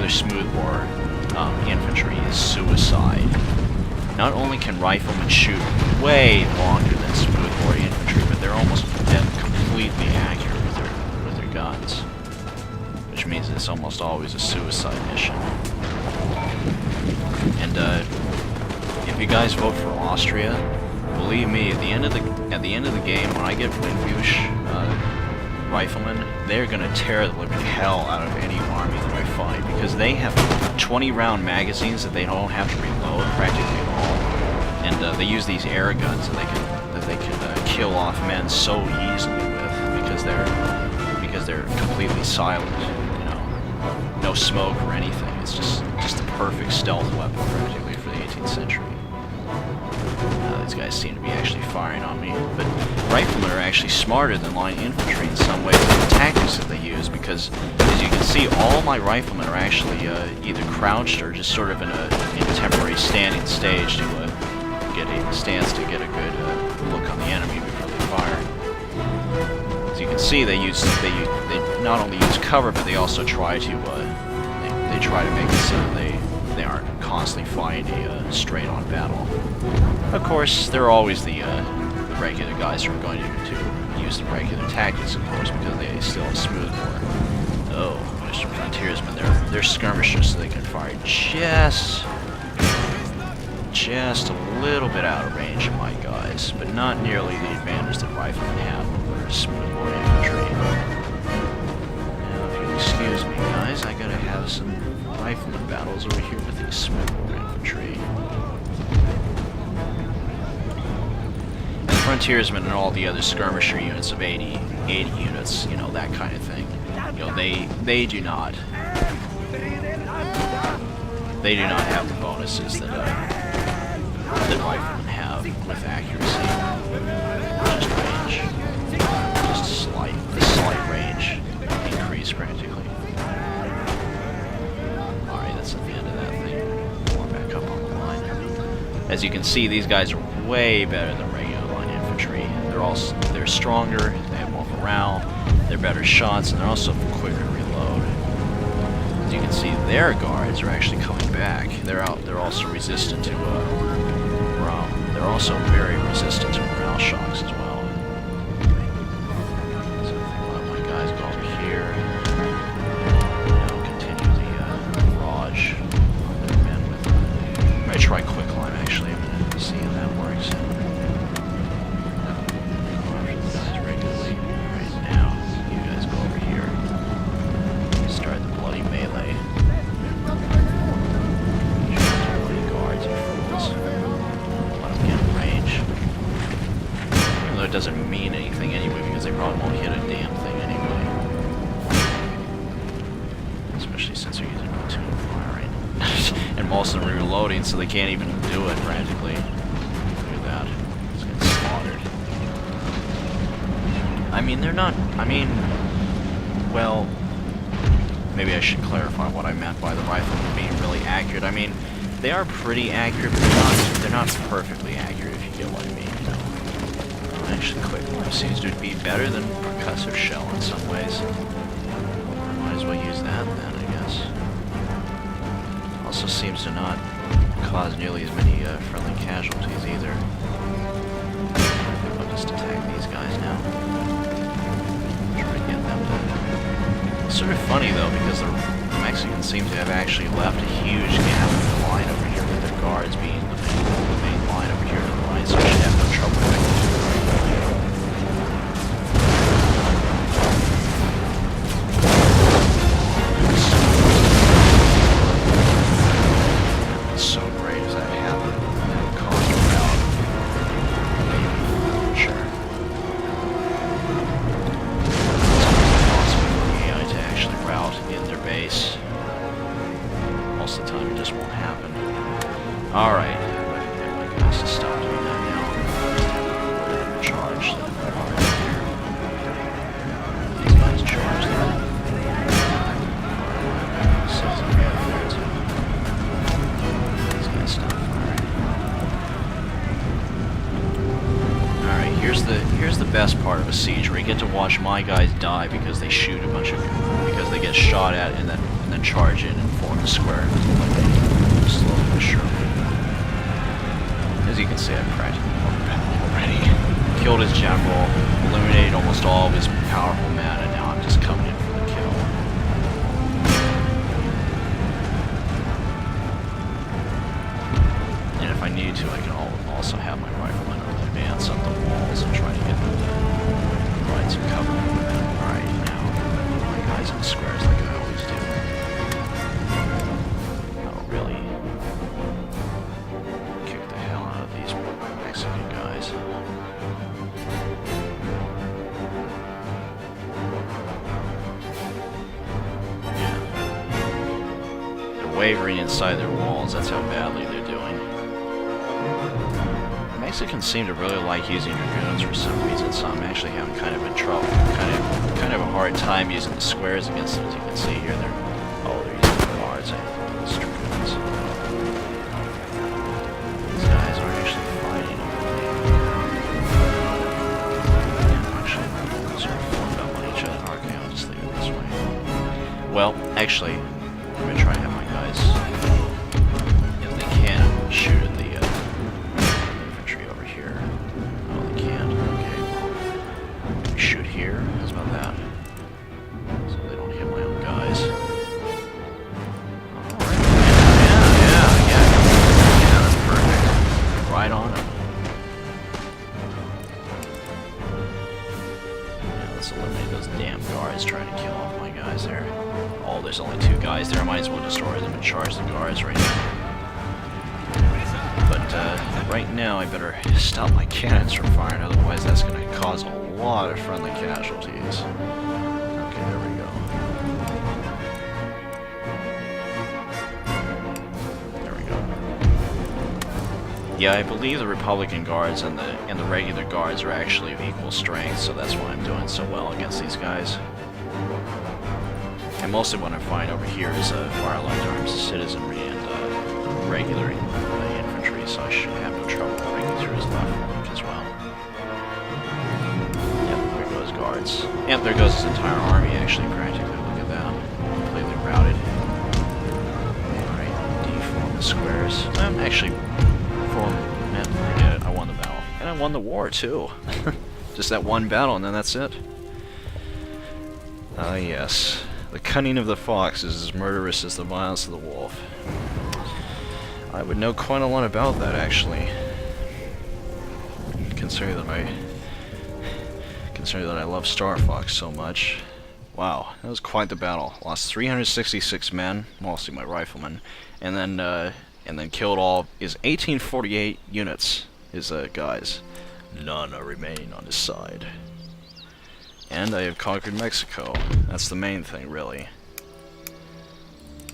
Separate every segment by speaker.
Speaker 1: regular smoothbore infantry is suicide. Not only can riflemen shoot way longer than smoothbore infantry, but they're almost completely accurate with their guns, which means it's almost always a suicide mission. And if you guys vote for Austria, believe me, at the end of the game, when I get Windbush riflemen, they're gonna tear the living hell out of any army that I fight, because they have 20-round magazines that they don't have to reload practically at all, and they use these air guns that they can kill off men so easily with, because they're completely silent. You know, no smoke or anything. It's just the perfect stealth weapon practically for the 18th century. These guys seem to be actually firing on me, but riflemen are actually smarter than line infantry in some ways with the tactics that they use, because as you can see, all my riflemen are actually either crouched or just sort of in a temporary standing stage to get a stance to get a good look on the enemy before they fire. As you can see, they not only use cover, but they also try to they try to make it so that they aren't constantly fighting a straight-on battle. Of course, there are always the regular guys who are going to use the regular tactics, of course, because they still have smoothbore. Oh, there's some frontiersmen. They're skirmishers, so they can fire just a little bit out of range of my guys, but not nearly the advantage that riflemen have over smoothbore infantry. Now, if you'll excuse me, guys, I gotta have some rifleman battles over here with these smoothbore infantry. And frontiersmen and all the other skirmisher units of 80 units, you know, that kind of thing. You know, they do not have the bonuses that riflemen have with accuracy. Just range. Just a slight range increase practically. Alright, that's at the end of that thing. More back up on the line. As you can see, these guys are way better than regular line infantry. They're stronger, they have more morale, they're better shots, and they're also quicker to reload. As you can see, their guards are actually coming back. They're also resistant to they're also very resistant to morale shocks as well. So I think I'll let my guys go over here. Now continue the barrage on their men with. I'm gonna try quicklime actually. I'm gonna see if that works. Go after the guys regularly. Right now, you guys go over here. Start the bloody melee. Bloody guards, you fools. It doesn't mean anything anyway, because they probably won't hit a damn thing anyway. Especially since they're using platoon firing. And most of them are reloading, so they can't even do it practically. Look at that. It's getting slaughtered. I mean, they're not... well... maybe I should clarify what I meant by the riflemen being really accurate. I mean, they are pretty accurate, but they're not perfectly accurate, if you get what I mean. Actually, quicklime seems to be better than percussive shell in some ways. Might as well use that then, I guess. Also seems to not cause nearly as many friendly casualties either. I'll just attack these guys now. Try to get them to... It's sort of funny though, because the Mexicans seem to have actually left a huge gap in the line over here with their guards being the main line over here to the right, so I should have no trouble with it. Alright. My guys to stop doing that now. Charge. These guys charge there. These guys stop firing. Alright, here's the best part of a siege, where you get to watch my guys die because they shoot because they get shot at and then charge in and form in the square, slowly but surely. As you can see, I've practically won the battle already. Killed his general, eliminated almost all of his powerful men, and now I'm just coming in for the kill. And if I need to, I can also have my riflemen advance up the walls and try to get them to provide some cover. Alright, now, my guys in the squares like I always do. Oh, really? Kick the hell out of these Mexican guys. Yeah. They're wavering inside their walls, that's how badly they're doing. Mexicans seem to really like using dragoons for some reason, so I'm actually having kind of a trouble, kind of a hard time using the squares against them. As you can see here, they're using the guards and these dragoons. These guys are actually fighting over there. Yeah, actually, they're sort of formed up on each other. Okay, I'll just leave it this way. Well, actually, I'm gonna try and have my guys, if they can, shoot at the infantry over here. Oh, they can't. Okay. We shoot here. How's about that? So they don't hit my own guys. Alright. Yeah, that's perfect. Right on them. Yeah, let's eliminate those damn guards trying to kill off my guys there. Oh, there's only 2 guys there. I might as well destroy them and charge the guards right now. But right now I better stop my cannons from firing, otherwise that's going to cause a lot of friendly casualties. Okay, there we go. There we go. Yeah, I believe the Republican guards and the regular guards are actually of equal strength, so that's why I'm doing so well against these guys. And mostly what I'm fighting over here is fire-light arms, citizenry, and regular infantry, so I should have no trouble breaking through his left flank as well. Yep, there goes guards. Yep, there goes his entire army, actually, practically. Look at that. Completely routed. Alright, deform the squares. Actually, forget it, I won the battle. And I won the war, too. Just that one battle, and then that's it. Ah, yes. The cunning of the fox is as murderous as the violence of the wolf. I would know quite a lot about that, actually. Considering that I love Star Fox so much. Wow, that was quite the battle. Lost 366 men, mostly my riflemen, and then killed all his 1848 units. His guys. None are remaining on his side. And I have conquered Mexico. That's the main thing, really.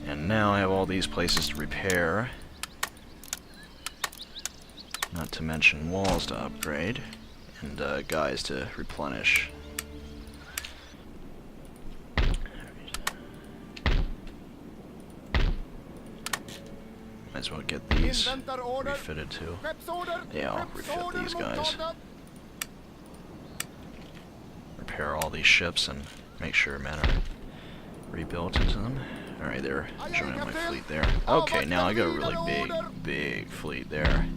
Speaker 1: And now I have all these places to repair. Not to mention walls to upgrade. And guys to replenish. Might as well get these refitted too. Yeah, I'll refit these guys. Repair all these ships and make sure men are rebuilt into them. Alright, they're joining my fleet there. Okay, now I got a really big fleet there.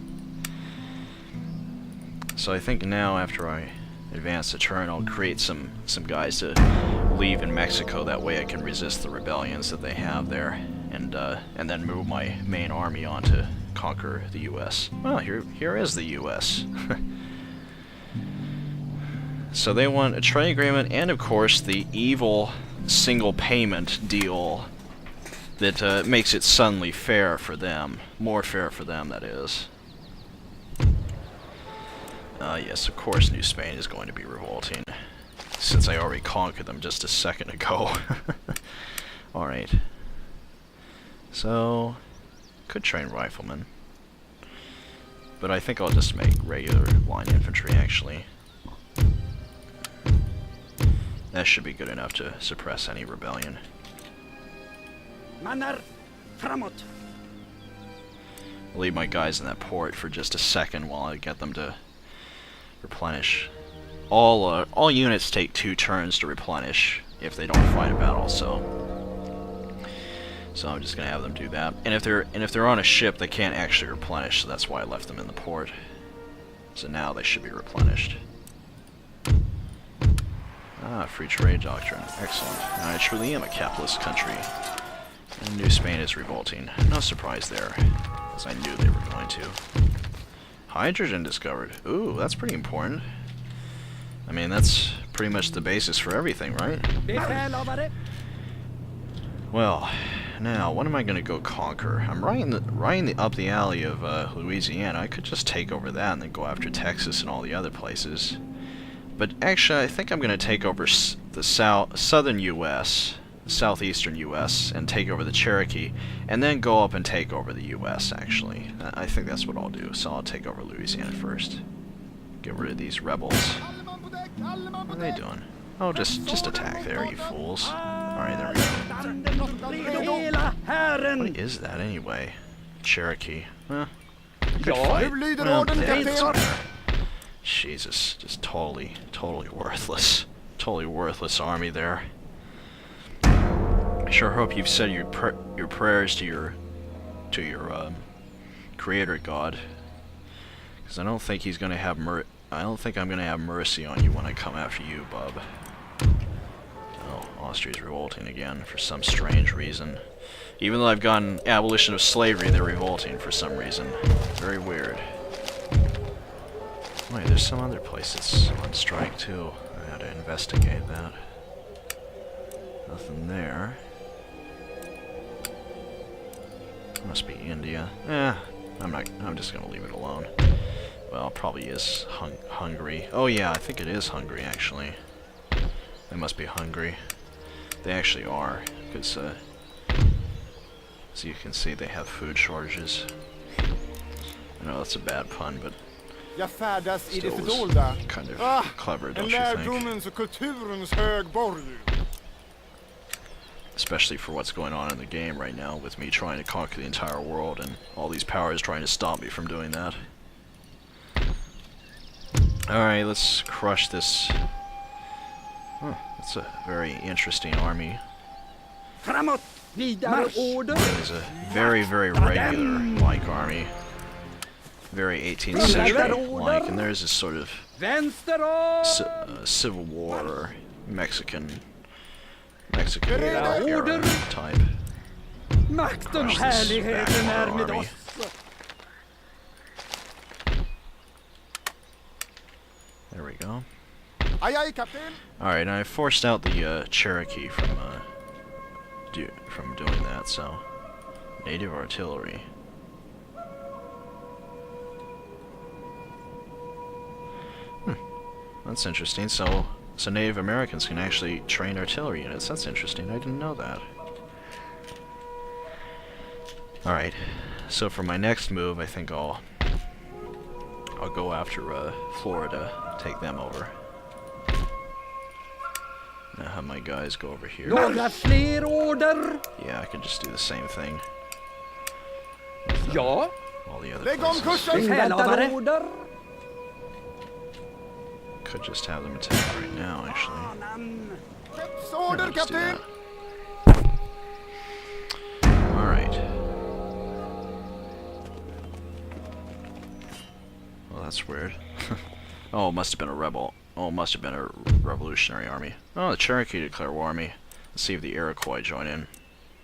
Speaker 1: So I think now, after I advance the turn, I'll create some guys to leave in Mexico. That way I can resist the rebellions that they have there, and then move my main army on to conquer the U.S. Well, here is the U.S. So they want a trade agreement and, of course, the evil single payment deal that makes it suddenly fair for them. More fair for them, that is. Yes, of course New Spain is going to be revolting, since I already conquered them just a second ago. Alright. So, could train riflemen. But I think I'll just make regular line infantry, actually. That should be good enough to suppress any rebellion. I'll leave my guys in that port for just a second while I get them to replenish. All units take 2 turns to replenish if they don't fight a battle, so So I'm just gonna have them do that. And if they're on a ship, they can't actually replenish, so that's why I left them in the port. So now they should be replenished. Ah, free trade doctrine. Excellent. I truly am a capitalist country. And New Spain is revolting. No surprise there, as I knew they were going to. Hydrogen discovered. Ooh, that's pretty important. I mean, that's pretty much the basis for everything, right? Well, now, what am I going to go conquer? I'm up the alley of Louisiana. I could just take over that and then go after Texas and all the other places. But actually, I think I'm going to take over the southern U.S., southeastern U.S., and take over the Cherokee, and then go up and take over the U.S., actually. I think that's what I'll do. So I'll take over Louisiana first. Get rid of these rebels. What are they doing? Oh, just attack there, you fools. Alright, there we go. What is that, anyway? Cherokee. Huh? Good fight. Well, yeah, doesn't matter. Jesus, just totally worthless. Totally worthless army there. I sure hope you've said your prayers to your creator god, because I don't think he's gonna have I don't think I'm gonna have mercy on you when I come after you, bub. Oh, Austria's revolting again for some strange reason. Even though I've gotten abolition of slavery, they're revolting for some reason. Very weird. Wait, there's some other place that's on strike too. I had to investigate that. Nothing there. Must be India. I'm just gonna leave it alone. Well, probably is Hungary. Oh yeah, I think it is Hungary actually. They must be hungry. They actually are, because as you can see, they have food shortages. I know that's a bad pun, but still was kind of clever, don't you think? Especially for what's going on in the game right now, with me trying to conquer the entire world and all these powers trying to stop me from doing that. Alright, let's crush this. Oh, that's a very interesting army. It is a very regular-like army. Very 18th century-like, and there's this sort of Civil War or Mexican era type. Crush this backwater army. There we go. Alright, I forced out the Cherokee from doing that, so native artillery. That's interesting. So Native Americans can actually train artillery units. That's interesting. I didn't know that. Alright, so for my next move, I think I'll go after Florida, take them over. Now have my guys go over here. Yeah, I can just do the same thing. With, all the other places. Could just have them attack right now, actually. Yeah, let's do that. Alright. Well, that's weird. Oh, it must have been a rebel. Oh, it must have been a revolutionary army. Oh, the Cherokee declare war on me. Let's see if the Iroquois join in.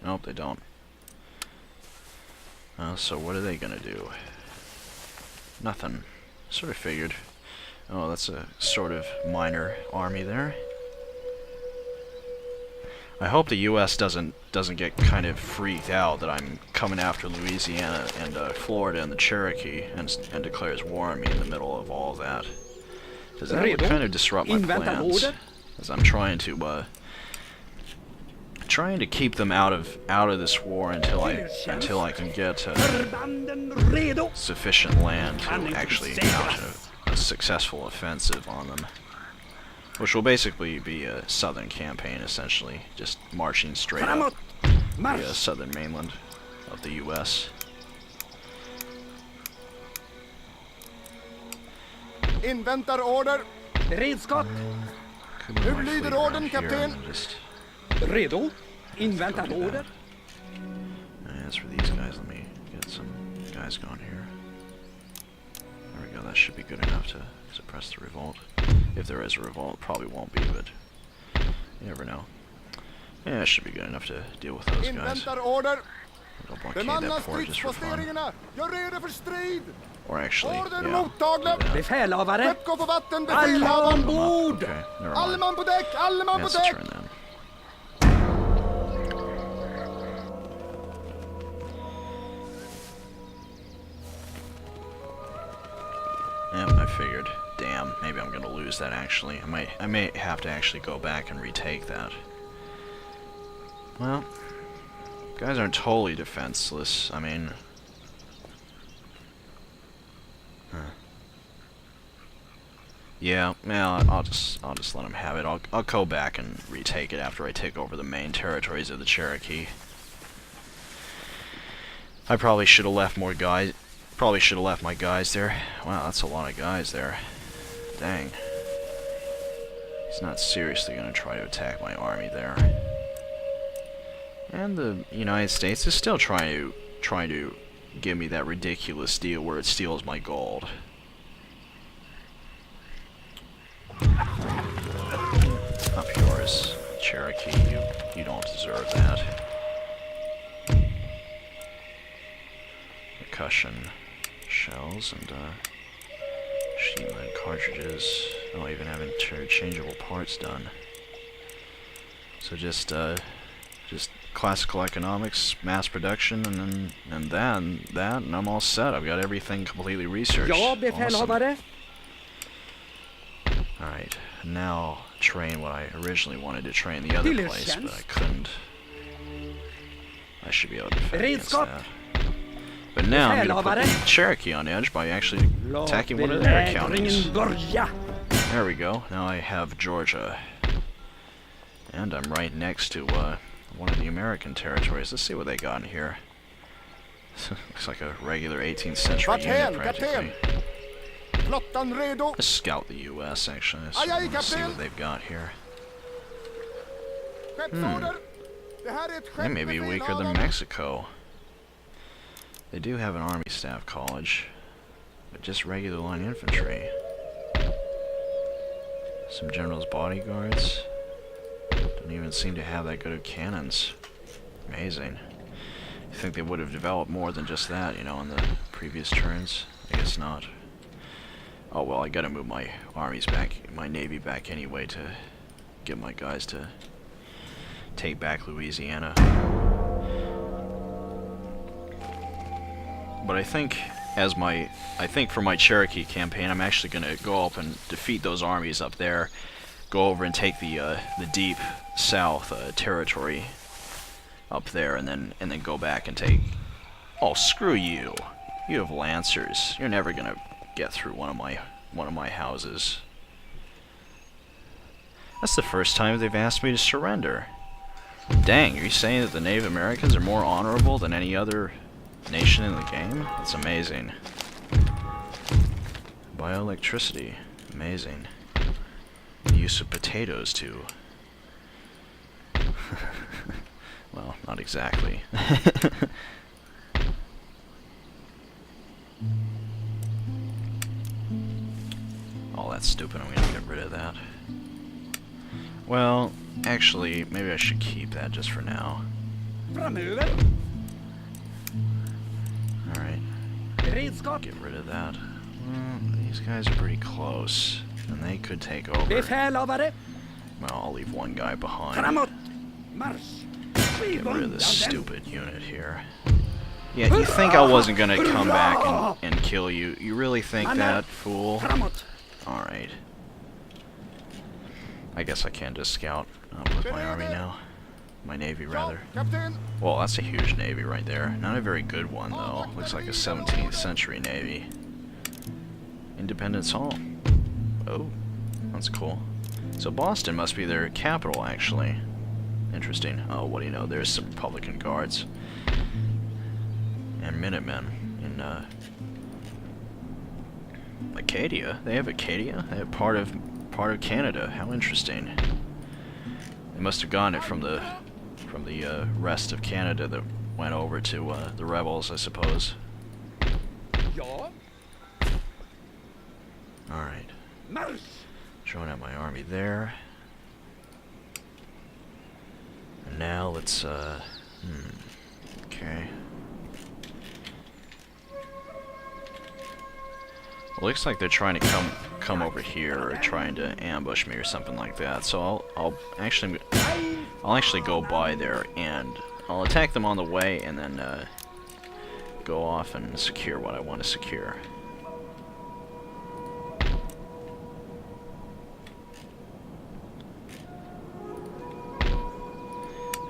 Speaker 1: Nope, they don't. So what are they gonna do? Nothing. Sort of figured. Oh, that's a sort of minor army there. I hope the U.S. doesn't get kind of freaked out that I'm coming after Louisiana and Florida and the Cherokee and declares war on me in the middle of all that. Because that would kind of disrupt my plans, as I'm trying to keep them out of this war until I can get sufficient land to actually mount a successful offensive on them, which will basically be a southern campaign, essentially, just marching straight up the southern mainland of the U.S.
Speaker 2: Inväntar order. Redskap.
Speaker 3: Hur lyder orden, kapten?
Speaker 2: Redo. Inväntar order.
Speaker 1: as for these guys, let me get some guys going here. There we go, that should be good enough to suppress the revolt. If there is a revolt, probably won't be, but you never know. Yeah, it should be good enough to deal with those guys. I'll blockade that port just for fun. Or actually, yeah, do that.
Speaker 3: Befälhavare!
Speaker 2: Gå på vatten,
Speaker 3: Alla
Speaker 2: befälhavare!
Speaker 3: ombord!
Speaker 1: Okay, never
Speaker 2: Alle
Speaker 1: mind.
Speaker 2: man på däck, alle man på
Speaker 1: That's a
Speaker 2: däck!
Speaker 1: turn then. Yep, I figured. Damn, maybe I'm gonna lose that actually. I may have to actually go back and retake that. Well, guys aren't totally defenseless. I mean, yeah, I'll just let them have it. I'll go back and retake it after I take over the main territories of the Cherokee. I probably should have left more guys. Probably should have left my guys there. Wow, that's a lot of guys there. Dang. He's not seriously gonna try to attack my army there. And the United States is still trying to give me that ridiculous deal where it steals my gold. Up yours, Cherokee. You don't deserve that. Percussion shells and sheet lead cartridges. Oh, even having interchangeable parts done. So just classical economics, mass production, and then that, and I'm all set. I've got everything completely researched.
Speaker 3: Ja, befälhavare!
Speaker 1: Alright, now train what I originally wanted to train the other place, but I couldn't. I should be able to defend against that. But now I'm going to put the Cherokee on edge by actually attacking one of their counties. There we go. Now I have Georgia. And I'm right next to one of the American territories. Let's see what they got in here. Looks like a regular 18th century unit practically. Let's scout the US actually. Let's see what they've got here. They may be weaker than Mexico. They do have an Army Staff College, but just regular line infantry. Some generals' bodyguards. Don't even seem to have that good of cannons. Amazing. You think they would have developed more than just that, in the previous turns? I guess not. Oh well, I gotta move my armies back, my navy back anyway to get my guys to take back Louisiana. But I think for my Cherokee campaign, I'm actually gonna go up and defeat those armies up there, go over and take the deep south territory up there, and then go back and take. Oh, screw you! You have lancers. You're never gonna get through one of my houses. That's the first time they've asked me to surrender. Dang, are you saying that the Native Americans are more honorable than any other nation in the game? That's amazing. Bioelectricity. Amazing. The use of potatoes, too. Well, not exactly. Oh, that's stupid. I'm gonna get rid of that. Well, actually, maybe I should keep that just for now. Alright. Get rid of that. Well, these guys are pretty close, and they could take over. Well, I'll leave one guy behind. Get rid of this stupid unit here. Yeah, you think I wasn't gonna come back and kill you? You really think that, fool? Alright. I guess I can just scout with my army now. My navy, rather. Well, that's a huge navy right there. Not a very good one, though. Looks like a 17th century navy. Independence Hall. Oh, that's cool. So Boston must be their capital, actually. Interesting. Oh, what do you know? There's some Republican guards. And Minutemen in, Acadia. They have Acadia? They have part of Canada. How interesting. They must have gotten it from the rest of Canada that went over to the rebels, I suppose.
Speaker 3: Ja.
Speaker 1: Alright.
Speaker 3: Marsch!
Speaker 1: Join out my army there. And now let's, okay. Well, looks like they're trying to come over here, or trying to ambush me or something like that. So I'll actually go by there and I'll attack them on the way, and then go off and secure what I want to secure.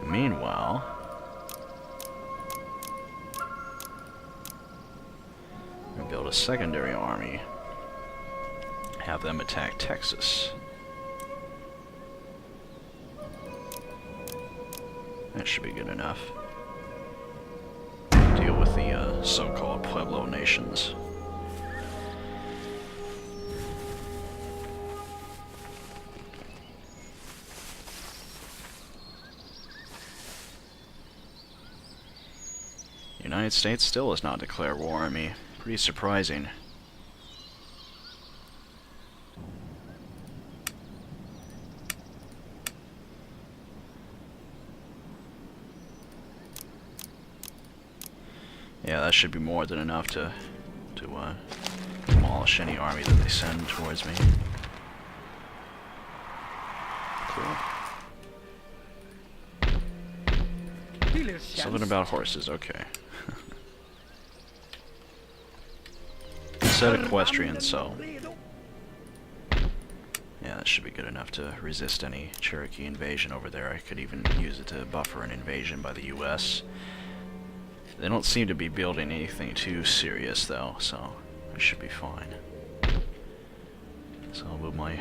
Speaker 1: Meanwhile, I'm gonna build a secondary army, have them attack Texas. That should be good enough. Deal with the so-called Pueblo nations. The United States still has not declared war on me. Pretty surprising. Yeah, that should be more than enough to demolish any army that they send towards me. Cool. Something about horses, okay. Said equestrian, so yeah, that should be good enough to resist any Cherokee invasion over there. I could even use it to buffer an invasion by the US. They don't seem to be building anything too serious though, so I should be fine. So I'll move my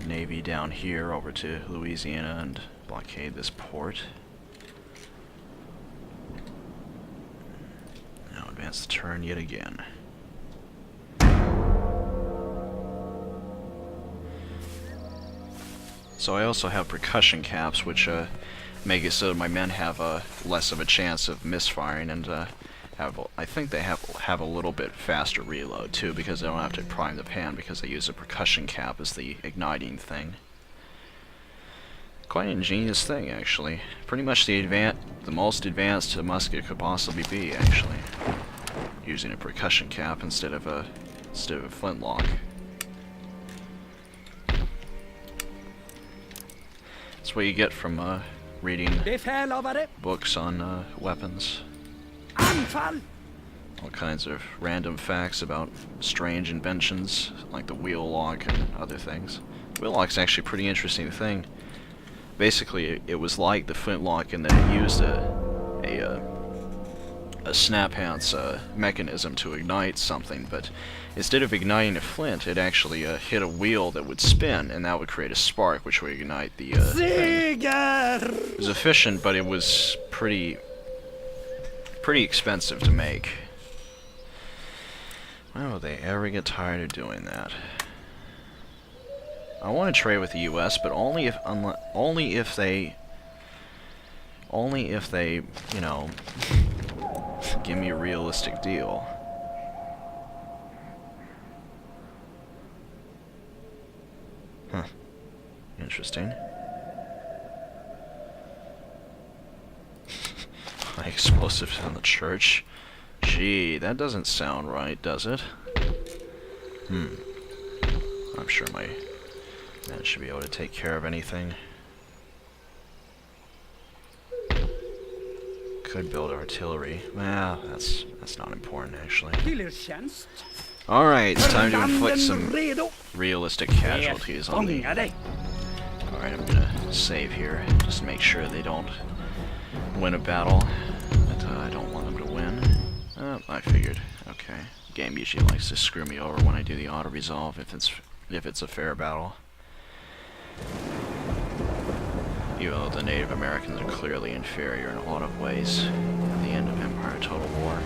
Speaker 1: navy down here over to Louisiana and blockade this port. Now advance the turn yet again. So I also have percussion caps, which make it so that my men have less of a chance of misfiring, and I think they have a little bit faster reload too, because they don't have to prime the pan because they use a percussion cap as the igniting thing. Quite an ingenious thing, actually. Pretty much the most advanced a musket could possibly be, actually, using a percussion cap instead of a flintlock. That's what you get from reading books on weapons.
Speaker 3: Anfall!
Speaker 1: All kinds of random facts about strange inventions, like the wheel lock and other things. The wheel lock's actually a pretty interesting thing. Basically, it was like the flintlock in that it used a snap-hands mechanism to ignite something, but instead of igniting a flint, it actually hit a wheel that would spin, and that would create a spark, which would ignite the thing. It was efficient, but it was pretty expensive to make. Why would they ever get tired of doing that? I want to trade with the U.S., but only if they, you know, give me a realistic deal. Huh. Interesting. High explosives on the church. Gee, that doesn't sound right, does it? I'm sure my men should be able to take care of anything. Could build artillery. Well, that's not important, actually. Alright, it's time to inflict some realistic casualties on the... Alright, I'm gonna save here, just to make sure they don't win a battle that I don't want them to win. I figured. Okay. Game usually likes to screw me over when I do the auto-resolve if it's a fair battle. Even though the Native Americans are clearly inferior in a lot of ways at the end of Empire Total War.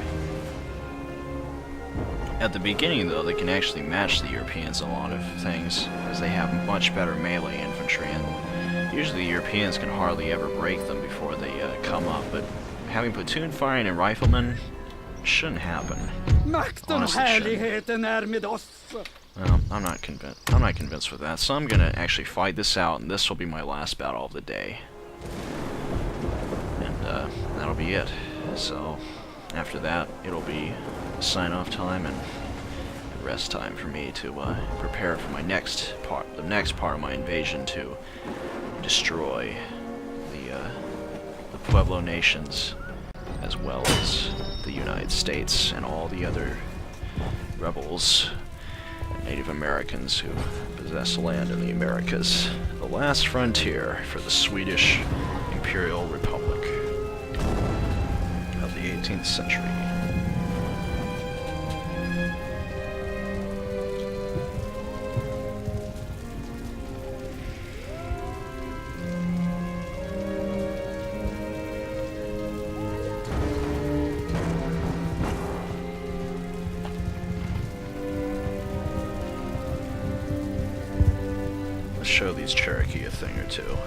Speaker 1: At the beginning, though, they can actually match the Europeans in a lot of things, as they have much better melee infantry, and usually the Europeans can hardly ever break them before they come up, but having platoon firing and riflemen shouldn't happen.
Speaker 3: Makten och
Speaker 1: Honestly, shouldn't.
Speaker 3: härligheten är med oss.
Speaker 1: Well, I'm not convinced with that, so I'm gonna actually fight this out, and this will be my last battle of the day. And that'll be it. So after that, it'll be sign-off time and rest time for me to prepare for my next part, the next part of my invasion, to destroy the Pueblo nations, as well as the United States and all the other rebels, Native Americans who possess land in the Americas. The last frontier for the Swedish Imperial Republic of the 18th century. Show these Cherokee a thing or two.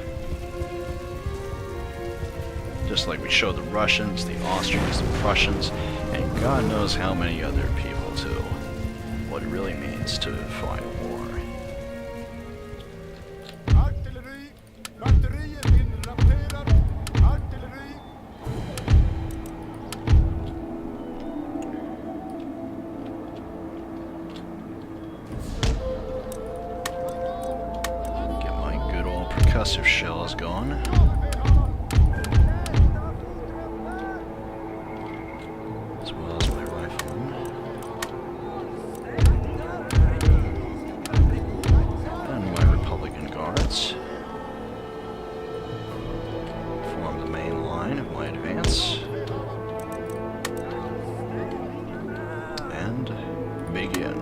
Speaker 1: Just like we showed the Russians, the Austrians, the Prussians, and God knows how many other people too, what it really means to fight a war.
Speaker 2: Artilleri! Batteriet inrapporterar! Artilleri!
Speaker 1: Get my good old percussive shells going. As well as my rifleman. And my Republican guards. Form the main line of my advance. And begin.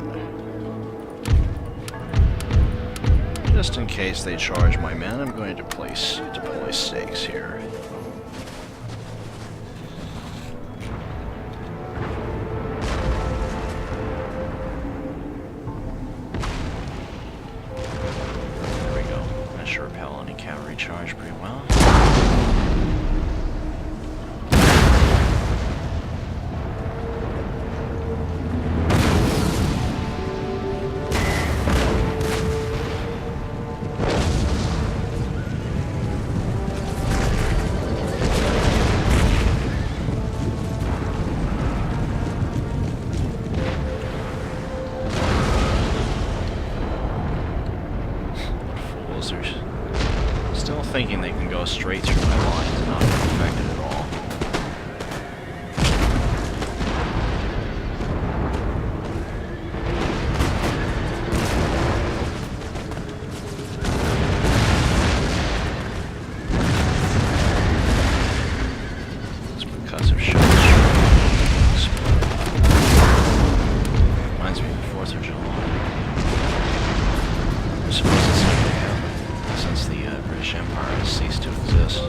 Speaker 1: Just in case they charge my men, I'm going to deploy stakes here. There we go. That should repel any cavalry charge pretty well. Are still thinking they can go straight through my lines and not be affected at all. It's because of shells. Reminds me of the 4th of July. I suppose it's not going to happen since the British Empire has ceased to exist.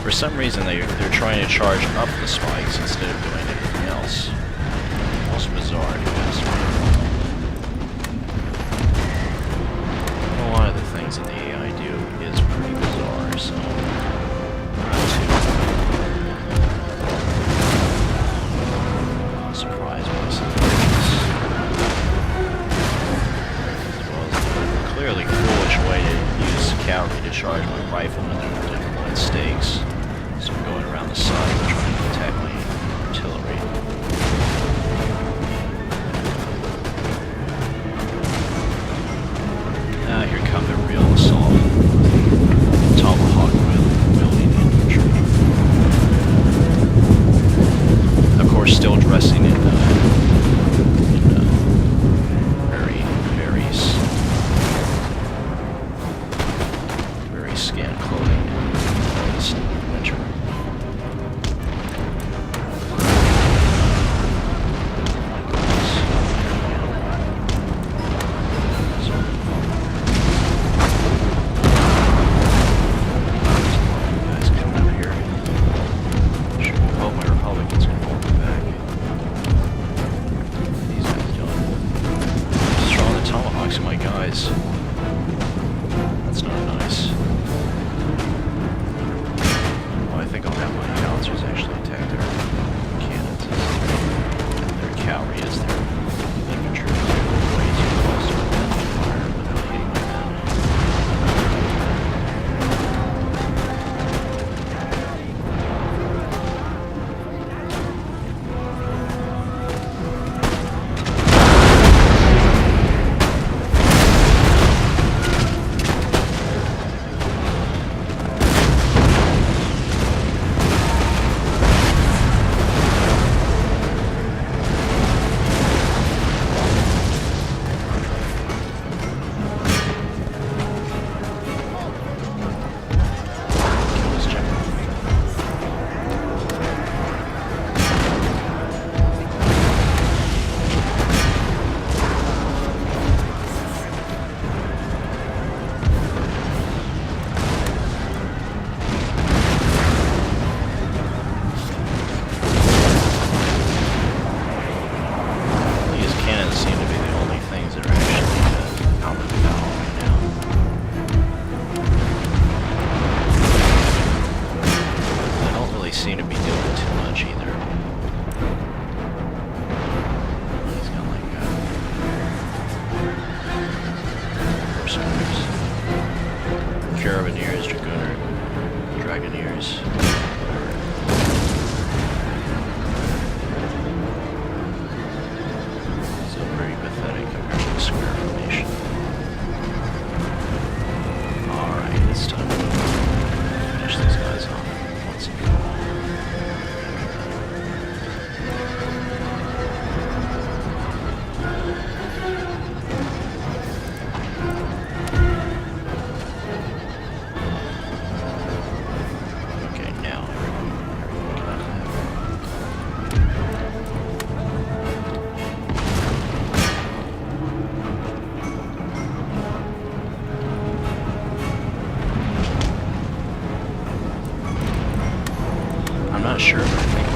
Speaker 1: For some reason, they're trying to charge up the spikes instead of doing anything else. Most bizarre, if you ask me. A lot of the things that the AI do is pretty bizarre, so I'm not too surprised by some things. As well as a clearly foolish way to use cavalry to charge my riflemen through deployed stakes. So I'm going around the side and trying to attack my artillery. Here come the real assault. Tomahawk wheel.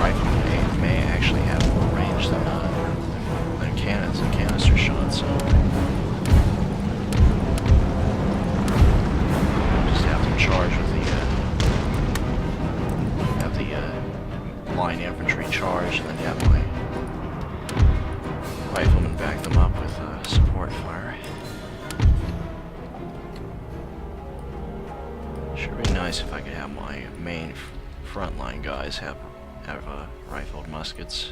Speaker 1: riflemen may actually have more range than cannons and canister shots, so just have them charge with the line infantry charge, and then have my riflemen back them up with support fire. Sure be nice if I could have my main frontline guys have rifled muskets.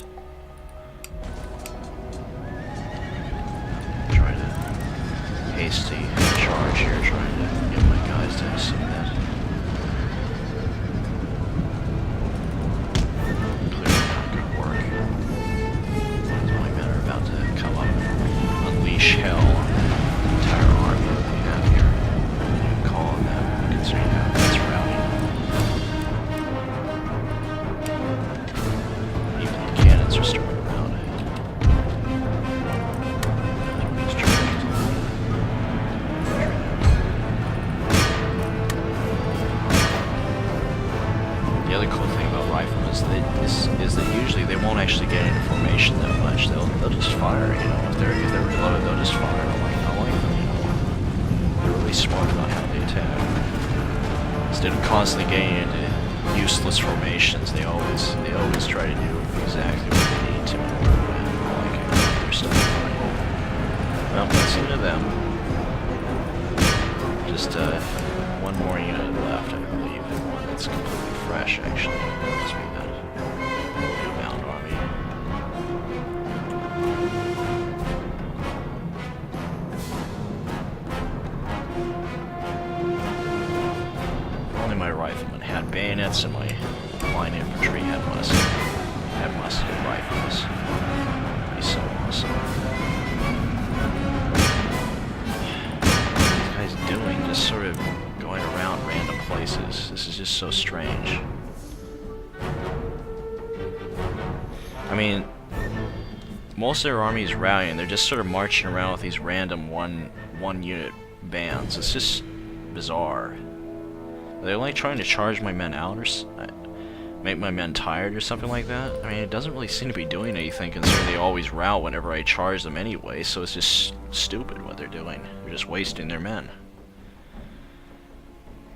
Speaker 1: Try to hasty charge here, trying to get my guys to see that. Clearly not good work. My men are about to come up and unleash hell on the entire army that they have here. You can call on them, considering how it's routing. Even the cannons are starting around. The other cool thing about riflemen is that usually they won't actually get into formation that much. They'll just fire, you know. If they're reloaded, they'll just fire. I like them, you know. They're really smart about how they attack. Instead of constantly getting into useless formations, they always try to do exactly what they need to. I like it. Their stuff. Well, that's into them. Just one more unit left, I believe. One that's completely fresh, actually. Must be that newbound army. If only my riflemen had bayonets and my line infantry had musket rifles. That'd be so awesome. What are these guys doing? Just sort of going around random places. This is just so strange. I mean, most of their army is rallying. They're just sort of marching around with these random one unit bands. It's just bizarre. Are they only trying to charge my men out or make my men tired or something like that? I mean, it doesn't really seem to be doing anything considering they always rout whenever I charge them anyway, so it's just stupid what they're doing. They're just wasting their men.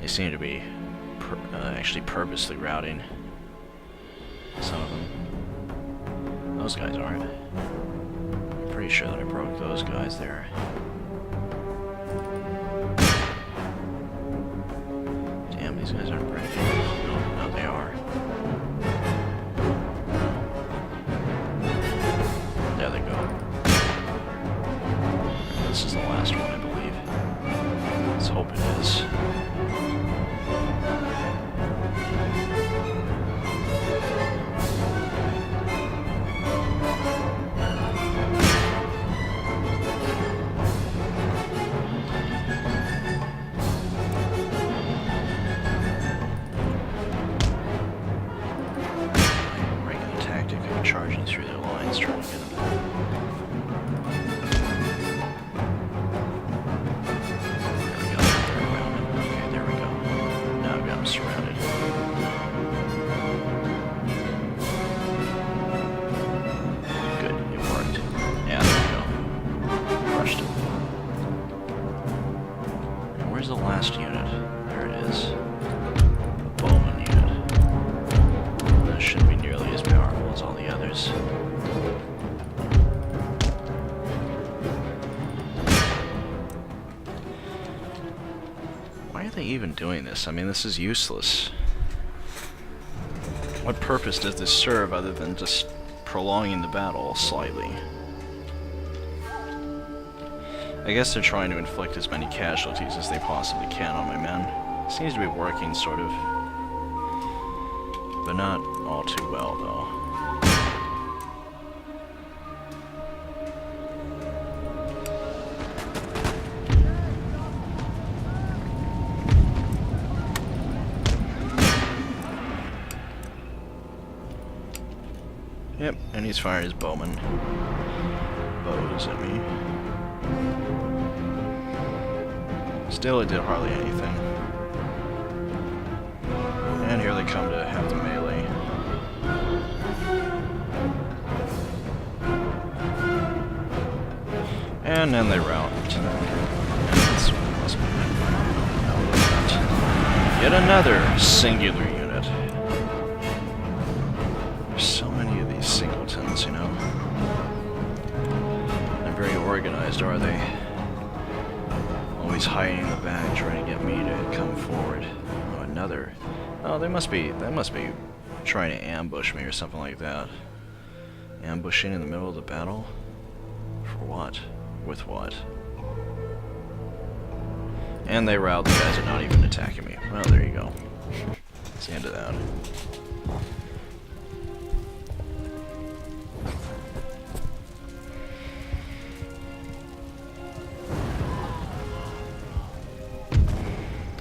Speaker 1: They seem to be actually purposely routing. Some of them. Those guys aren't. I'm pretty sure that I broke those guys there. Damn, these guys aren't breaking. No, they are. There they go. This is the last one, I believe. Let's hope it is. Charging through their lines, trying to get them. There we go. Okay, there we go. Now I've got them surrounded. Good, it worked. Yeah, there we go. Crushed it. And where's the last unit? There it is. A bowman unit. That shouldn't be nearly as powerful as all the others. Why are they even doing this? I mean, this is useless. What purpose does this serve other than just prolonging the battle slightly? I guess they're trying to inflict as many casualties as they possibly can on my men. Seems to be working, sort of. But not all too well, though. Yep, and he's firing his bowman bows at me. Still, it did hardly anything. And here they come to have the melee. And then they rout. That's must be yet another singular unit. There's so many of these singletons, you know. Not very organized, are they? Always hiding in the back, trying to get me to come forward. Oh, another. Oh, they must be trying to ambush me or something like that. Ambushing in the middle of the battle? For what? With what? And they rout, the guys are not even attacking me. Well, there you go. That's the end of that.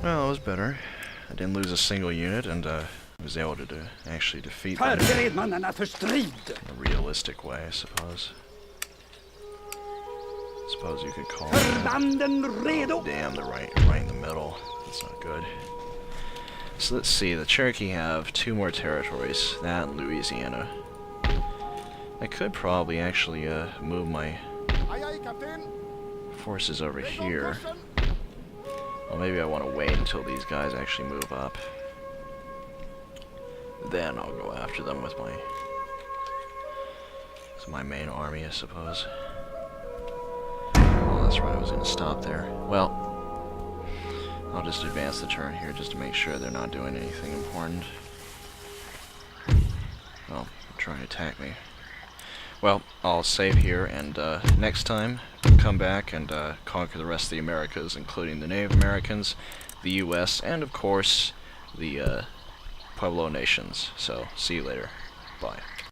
Speaker 1: Well, it was better. I didn't lose a single unit, and was able to actually defeat them
Speaker 3: Förbered manarna för strid.
Speaker 1: in a realistic way, I suppose. Suppose you could call it.
Speaker 3: Förbanden redo.
Speaker 1: Damn, they're right in the middle. That's not good. So let's see. The Cherokee have 2 more territories. That and Louisiana. I could probably actually move my
Speaker 2: Aye, aye, Captain.
Speaker 1: forces over
Speaker 2: Take
Speaker 1: here.
Speaker 2: caution.
Speaker 1: Well, maybe I want to wait until these guys actually move up. Then I'll go after them with my main army, I suppose. Oh, that's right, I was going to stop there. Well, I'll just advance the turn here just to make sure they're not doing anything important. Well, trying to attack me. Well, I'll save here, and next time, come back and conquer the rest of the Americas, including the Native Americans, the U.S., and of course, the Pueblo nations. So, see you later. Bye.